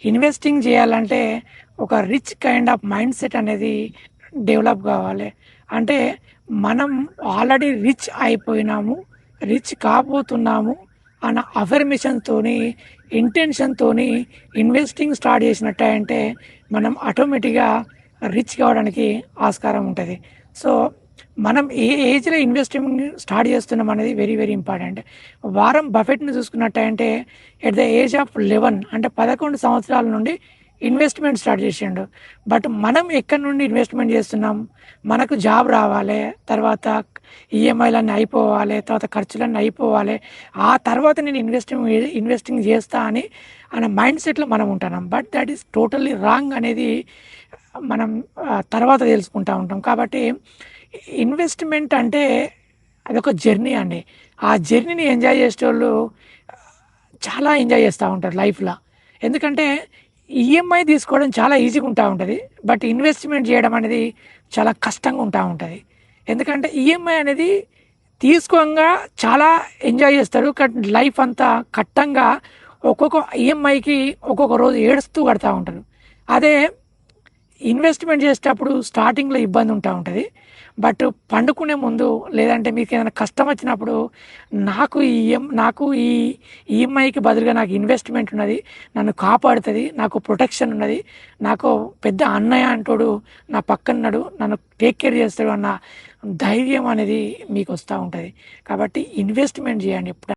Investing చేయాలంటే ఒక rich kind of mind set అనేది డెవలప్ కావాలి. అంటే మనం ఆల్రెడీ రిచ్ అయిపోయినాము, రిచ్ కాబోతున్నాము అన్న అఫర్మేషన్‌తోని, ఇంటెన్షన్‌తోని ఇన్వెస్టింగ్ స్టార్ట్ చేసినట్టే అంటే మనం ఆటోమేటిక్‌గా రిచ్ కావడానికి ఆస్కారం ఉంటది. సో, మనం ఏ ఏజ్‌లో ఇన్వెస్టింగ్ స్టార్ట్ చేస్తున్నాం అనేది వెరీ, వెరీ ఇంపార్టెంట్. వారన్ బఫెట్‌ని చూసుకున్నట్టంటే ఎట్ ద ఏజ్ ఆఫ్ 11 అంటే 11 సంవత్సరాల నుండి ఇన్వెస్ట్‌మెంట్ స్టార్ట్ చేసిండు. బట్ మనం ఎక్కడి నుండి ఇన్వెస్ట్‌మెంట్ చేస్తున్నాం? మనకు జాబ్ రావాలే, తర్వాత ఈఎంఐలన్నీ అయిపోవాలి, తర్వాత ఖర్చులన్నీ అయిపోవాలి. ఆ తర్వాత నేను ఇన్వెస్టింగ్ చేస్తా అని అన్న మైండ్ సెట్‌లో మనం ఉంటున్నాం. But that is totally wrong అనేది మనం తర్వాత తెలుసుకుంటా ఉంటాం. కాబట్టి ఇన్వెస్ట్‌మెంట్ అంటే అదొక జర్నీ అండి. ఆ జర్నీని ఎంజాయ్ చేసేటోళ్ళు చాలా ఎంజాయ్ చేస్తా ఉంటారు లైఫ్‌ల. ఎందుకంటే ఈఎంఐ తీసుకోవడం చాలా ఈజీగా ఉంటా ఉంటది. బట్ ఇన్వెస్ట్‌మెంట్ చేయడం అనేది చాలా కష్టంగా ఉంటా ఉంటది. ఎందుకంటే ఈఎంఐ అనేది తీసుకోంగా చాలా ఎంజాయ్ చేస్తారు. లైఫ్ అంతా కట్టంగా ఒక్కొక్క ఈఎంఐకి ఒక్కొక్క రోజు ఏడుస్తూ కడతా ఉంటారు. అదే ఇన్వెస్ట్‌మెంట్ చేసేటప్పుడు స్టార్టింగ్‌లో ఇబ్బంది ఉంటా ఉంటది. బట్ పండుకునే ముందు లేదంటే మీకేదైనా కష్టం వచ్చినప్పుడు నాకు ఈ ఈఎంఐకి బదులుగా నాకు ఇన్వెస్ట్‌మెంట్ ఉన్నది. నన్ను కాపాడుతది. నాకు ప్రొటెక్షన్ ఉన్నది. నాకు పెద్ద అన్నయ్య అంటోడు నా పక్కనున్నాడు. నన్ను టేక్ కేర్ చేస్తాడు అన్న ధైర్యం అనేది మీకొస్తా ఉంటది. కాబట్టి ఇన్వెస్ట్‌మెంట్ చేయండి ఎప్పుడైనా.